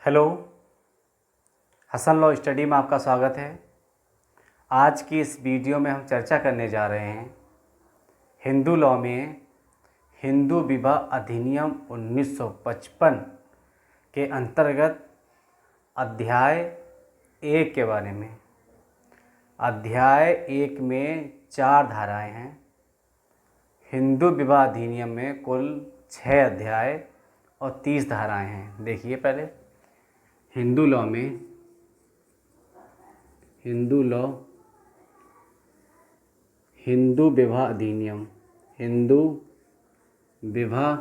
Hello, Hasan law study में आपका स्वागत है। आज की इस वीडियो में हम चर्चा करने जा रहे हैं हिंदू लॉ में हिंदू विवाह अधिनियम 1955 के अंतर्गत अध्याय 1 के बारे में। अध्याय 1 में 4 धाराएं हैं। हिंदू विवाह अधिनियम में कुल 6 अध्याय और 30 धाराएं हैं। देखिए, पहले हिंदू लॉ में हिंदू विवाह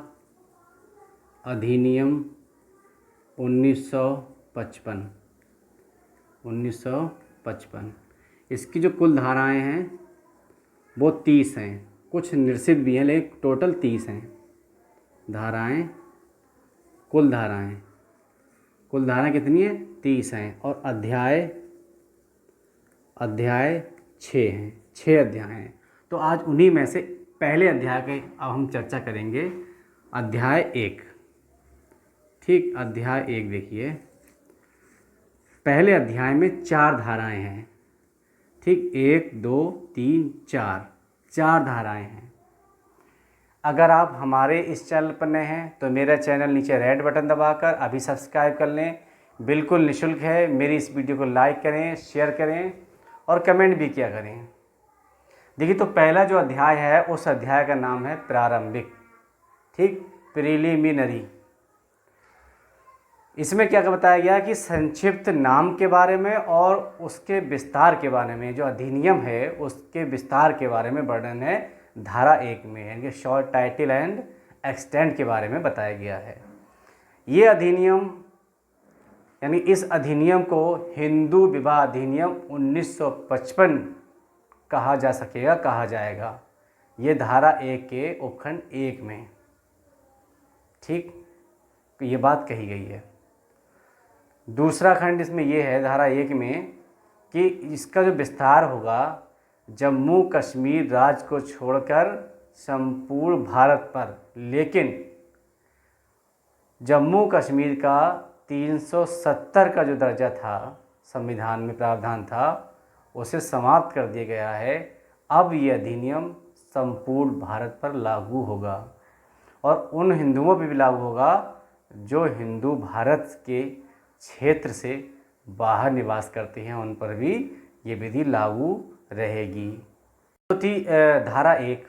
अधिनियम 1955 इसकी जो कुल धाराएं हैं वो 30 हैं। कुछ निश्चित भी हैं लेकिन टोटल 30 हैं धाराएं। कुल धाराएं कितनी है? 30 हैं। और अध्याय 6 हैं। 6 अध्याय हैं। तो आज उन्हीं में से पहले अध्याय के अब हम चर्चा करेंगे। अध्याय 1। ठीक, अध्याय 1 देखिए। पहले अध्याय में 4 धाराएं हैं। ठीक, 1 2 3 4 धाराएं हैं। अगर आप हमारे इस चैनल पर नए हैं तो मेरा चैनल नीचे रेड बटन दबाकर अभी सब्सक्राइब कर लें। बिल्कुल निःशुल्क है। मेरी इस वीडियो को लाइक करें, शेयर करें और कमेंट भी किया करें। देखिए, तो पहला जो अध्याय है उस अध्याय का नाम है प्रारंभिक। ठीक, प्रीलिमिनरी। इसमें क्या बताया गया कि संक्षिप्त नाम के बारे में और उसके विस्तार के बारे में, जो अधिनियम है उसके विस्तार के बारे में वर्णन है धारा 1 में, यानी कि शॉर्ट टाइटल एंड एक्सटेंट के बारे में बताया गया है। ये अधिनियम यानी इस अधिनियम को हिंदू विवाह अधिनियम 1955 कहा जाएगा। ये धारा 1 के उपखंड 1 में। ठीक, तो ये बात कही गई है। दूसरा खंड इसमें ये है धारा 1 में कि इसका जो विस्तार होगा जम्मू कश्मीर राज्य को छोड़कर संपूर्ण भारत पर, लेकिन जम्मू कश्मीर का 370 का जो दर्जा था, संविधान में प्रावधान था, उसे समाप्त कर दिया गया है। अब ये अधिनियम संपूर्ण भारत पर लागू होगा और उन हिंदुओं पर भी लागू होगा जो हिंदू भारत के क्षेत्र से बाहर निवास करते हैं, उन पर भी ये विधि लागू रहेगी। तो थी धारा 1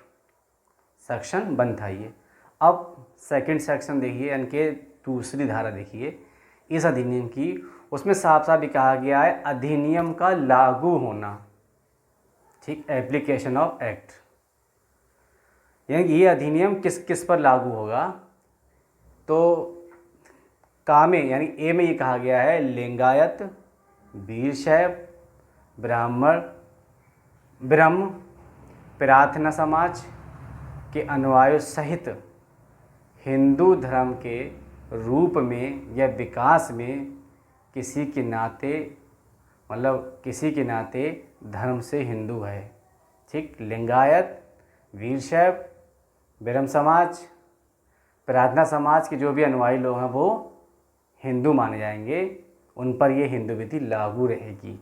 सेक्शन 1 था ये। अब सेकंड सेक्शन देखिए, यानी कि दूसरी धारा देखिए इस अधिनियम की। उसमें साफ साफ भी कहा गया है अधिनियम का लागू होना। ठीक, एप्लीकेशन ऑफ एक्ट, यानी कि ये अधिनियम किस किस पर लागू होगा। तो का में यानी ए में ये कहा गया है लिंगायत, वीरशैव, ब्रह्म प्रार्थना समाज के अनुयायियों सहित हिंदू धर्म के रूप में या विकास में किसी के नाते धर्म से हिंदू है। ठीक, लिंगायत, वीरशैव, ब्रह्म समाज, प्रार्थना समाज के जो भी अनुयायी लोग हैं वो हिंदू माने जाएंगे। उन पर ये हिंदू विधि लागू रहेगी।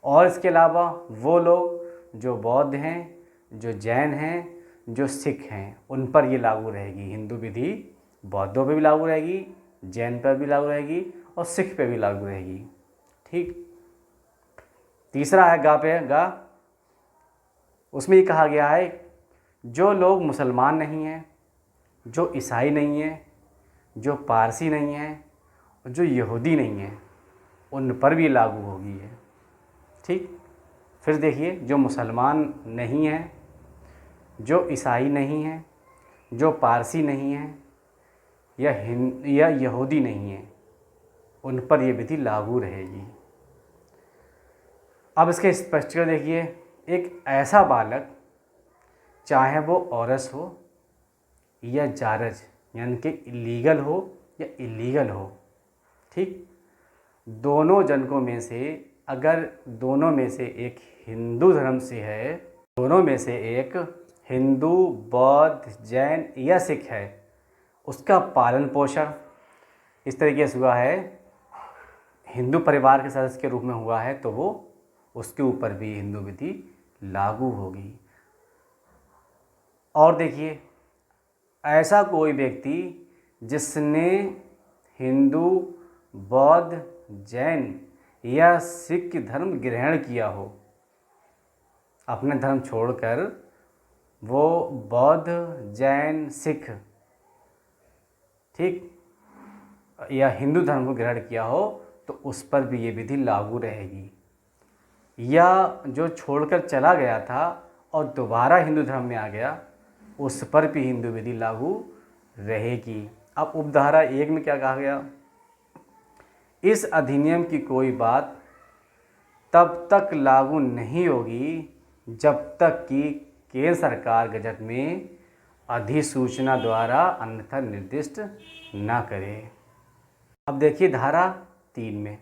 और इसके अलावा वो लोग जो बौद्ध हैं, जो जैन हैं, जो सिख हैं, उन पर ये लागू रहेगी हिंदू विधि। बौद्धों पे भी लागू रहेगी, जैन पर भी लागू रहेगी और सिख पे भी लागू रहेगी। ठीक, तीसरा है गा। उसमें ये कहा गया है जो लोग मुसलमान नहीं हैं, जो ईसाई नहीं हैं, जो पारसी नहीं हैं, जो यहूदी नहीं हैं, उन पर भी लागू होगी है। ठीक, फिर देखिए, जो मुसलमान नहीं हैं, जो ईसाई नहीं हैं, जो पारसी नहीं हैं या यहूदी नहीं हैं, उन पर यह विधि लागू रहेगी। अब इसके स्पष्टीकरण देखिए। एक ऐसा बालक, चाहे वो औरस हो या जारज, यानी कि लीगल हो या इलीगल हो, ठीक, दोनों जनकों में से अगर दोनों में से एक हिंदू धर्म से है, दोनों में से एक हिंदू, बौद्ध, जैन या सिख है, उसका पालन पोषण, इस तरीके से हुआ है, हिंदू परिवार के सदस्य के रूप में हुआ है, तो वो उसके ऊपर भी हिंदू विधि लागू होगी। और देखिए, ऐसा कोई व्यक्ति जिसने हिंदू, बौद्ध, जैन या सिख धर्म ग्रहण किया हो, अपने धर्म छोड़कर वो बौद्ध, जैन, सिख, ठीक, या हिंदू धर्म को ग्रहण किया हो, तो उस पर भी ये विधि लागू रहेगी। या जो छोड़कर चला गया था और दोबारा हिंदू धर्म में आ गया, उस पर भी हिंदू विधि लागू रहेगी। अब उपधारा 1 में क्या कहा गया? इस अधिनियम की कोई बात तब तक लागू नहीं होगी जब तक कि केंद्र सरकार गजट में अधिसूचना द्वारा अन्यथा निर्दिष्ट ना करे। अब देखिए धारा 3 में,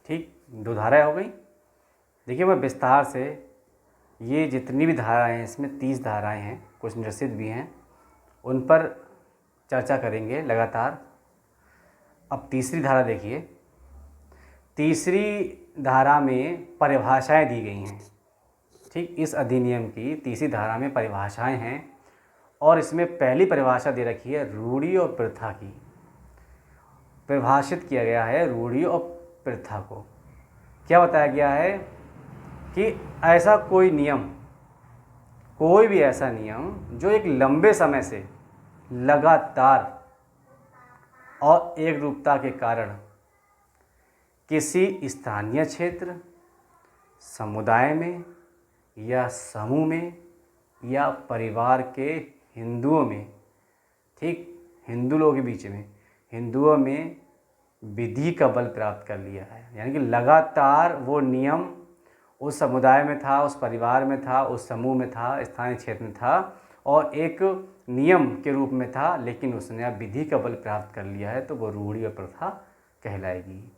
ठीक, 2 धाराएं हो गई। देखिए मैं विस्तार से ये जितनी भी धाराएं हैं, इसमें 30 धाराएं हैं, कुछ निरसित भी हैं, उन पर चर्चा करेंगे लगातार। अब तीसरी धारा देखिए, तीसरी धारा में परिभाषाएं दी गई हैं, ठीक, इस अधिनियम की तीसरी धारा में परिभाषाएं हैं और इसमें पहली परिभाषा दे रखी है रूढ़ी और प्रथा की। परिभाषित किया गया है रूढ़ी और प्रथा को। क्या बताया गया है कि ऐसा कोई नियम, कोई भी ऐसा नियम जो एक लंबे समय से लगातार और एक रूपता के कारण किसी स्थानीय क्षेत्र, समुदाय में या समूह में या परिवार के हिंदुओं में, ठीक, हिंदू लोगों के बीच में, हिंदुओं में विधि का बल प्राप्त कर लिया है। यानी कि लगातार वो नियम उस समुदाय में था, उस परिवार में था, उस समूह में था, स्थानीय क्षेत्र में था और एक नियम के रूप में था, लेकिन उसने अब विधि का बल प्राप्त कर लिया है, तो वो रूढ़ी और प्रथा कहलाएगी।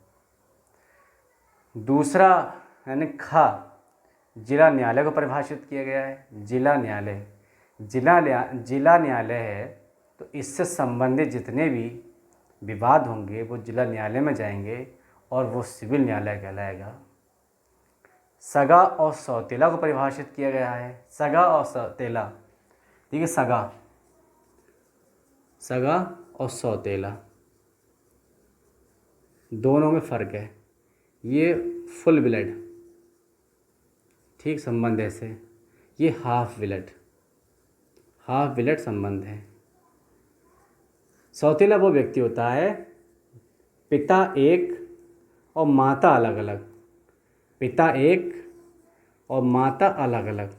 दूसरा यानी ख, जिला न्यायालय को परिभाषित किया गया है। जिला न्यायालय, जिला न्यायालय है, तो इससे संबंधित जितने भी विवाद होंगे वो जिला न्यायालय में जाएंगे और वो सिविल न्यायालय कहलाएगा। सगा और सौतेला को परिभाषित किया गया है। सगा और सौतेला, ठीक है, सगा और सौतेला दोनों में फ़र्क है। ये फुल ब्लड, ठीक, संबंध है से, ये हाफ ब्लड संबंध है। सौतेला वो व्यक्ति होता है पिता एक और माता अलग अलग, पिता एक और माता अलग अलग।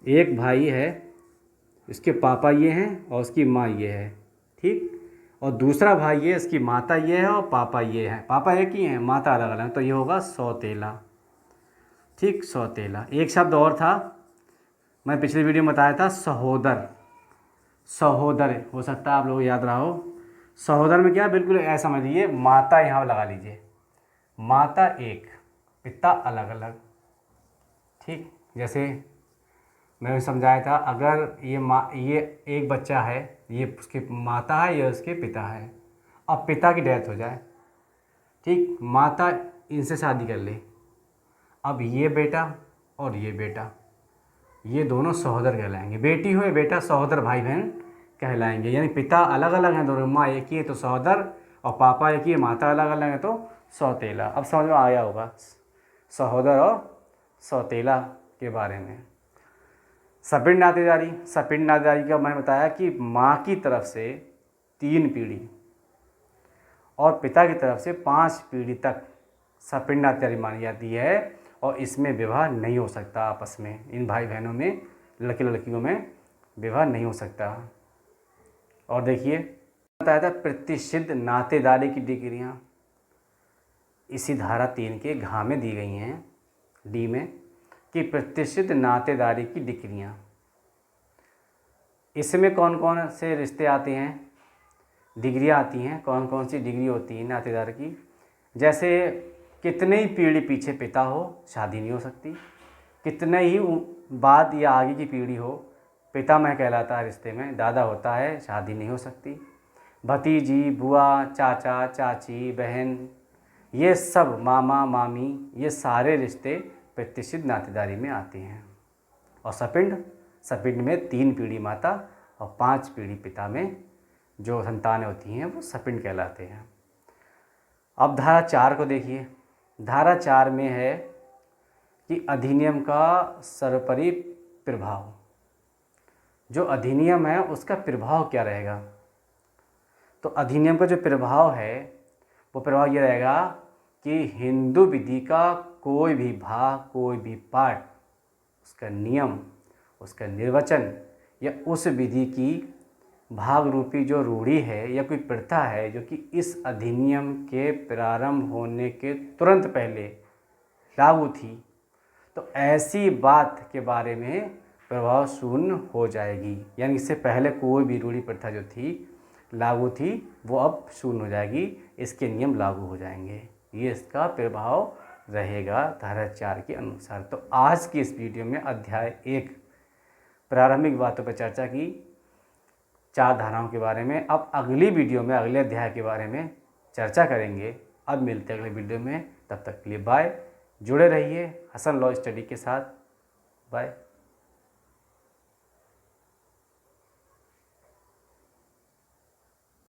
एक भाई है, इसके पापा ये हैं और उसकी माँ ये है, ठीक, और दूसरा भाई है, इसकी माता ये है और पापा ये है, पापा एक ही हैं, माता अलग अलग, तो ये होगा सौतेला, ठीक, सौतेला। एक शब्द और था, मैं पिछली वीडियो में बताया था, सहोदर। सहोदर हो सकता है आप लोग याद रहा हो। सहोदर में क्या, बिल्कुल ऐसा समझ लीजिए, माता यहाँ लगा लीजिए, माता एक, पिता अलग अलग, ठीक। जैसे मैंने समझाया था, अगर ये एक बच्चा है, ये उसकी माता है, ये उसके पिता है, अब पिता की डेथ हो जाए, ठीक, माता इनसे शादी कर ले, अब ये बेटा और ये बेटा, ये दोनों सहोदर कहलाएंगे। बेटी हो या बेटा, सहोदर भाई बहन कहलाएंगे। यानी पिता अलग अलग हैं दोनों, माँ एक ही है तो सहोदर, और पापा एक ही है, माता अलग अलग है तो सौतेला। अब समझ में आया होगा सहोदर और सौतेला के बारे में। सपिंड नातेदारी, सपिंड नातेदारी का मैंने बताया कि माँ की तरफ से 3 पीढ़ी और पिता की तरफ से 5 पीढ़ी तक सपिंड नातेदारी मानी जाती है, और इसमें विवाह नहीं हो सकता आपस में, इन भाई बहनों में, लड़के लड़कियों में विवाह नहीं हो सकता। और देखिए बताया था प्रतिषिद्ध नातेदारी की डिग्रियाँ इसी धारा 3 के घ में दी गई हैं, डी में, कि प्रतिषिद्ध नातेदारी की डिग्रियाँ। इसमें कौन कौन से रिश्ते आते हैं, डिग्रियाँ आती हैं, कौन कौन सी डिग्री होती है नातेदार की। जैसे कितने ही पीढ़ी पीछे पिता हो, शादी नहीं हो सकती। कितने ही बाद या आगे की पीढ़ी हो, पिता मैं कहलाता है रिश्ते में, दादा होता है, शादी नहीं हो सकती। भतीजी, बुआ, चाचा, चाची, बहन, ये सब मामा, मामी, ये सारे रिश्ते प्रतिष्ठित नातेदारी में आते हैं। और सपिंड, सपिंड में 3 पीढ़ी माता और 5 पीढ़ी पिता में जो संतानें होती हैं वो सपिंड कहलाते हैं। अब धारा 4 को देखिए। धारा 4 में है कि अधिनियम का सर्वोपरि प्रभाव। जो अधिनियम है उसका प्रभाव क्या रहेगा? तो अधिनियम का जो प्रभाव है वो प्रभाव ये रहेगा कि हिंदू विधि का कोई भी भाग, कोई भी पाठ, उसका नियम, उसका निर्वचन या उस विधि की भाग रूपी जो रूढ़ी है या कोई प्रथा है जो कि इस अधिनियम के प्रारंभ होने के तुरंत पहले लागू थी, तो ऐसी बात के बारे में प्रभाव शून्य हो जाएगी। यानी इससे पहले कोई भी रूढ़ी प्रथा जो थी लागू थी वो अब शून्य हो जाएगी, इसके नियम लागू हो जाएंगे। ये इसका प्रभाव रहेगा धारा 4 के अनुसार। तो आज की इस वीडियो में अध्याय 1 प्रारंभिक बातों पर चर्चा की, 4 धाराओं के बारे में। अब अगली वीडियो में अगले अध्याय के बारे में चर्चा करेंगे। अब मिलते हैं अगले वीडियो में, तब तक के लिए बाय। जुड़े रहिए हसन लॉ स्टडी के साथ। बाय।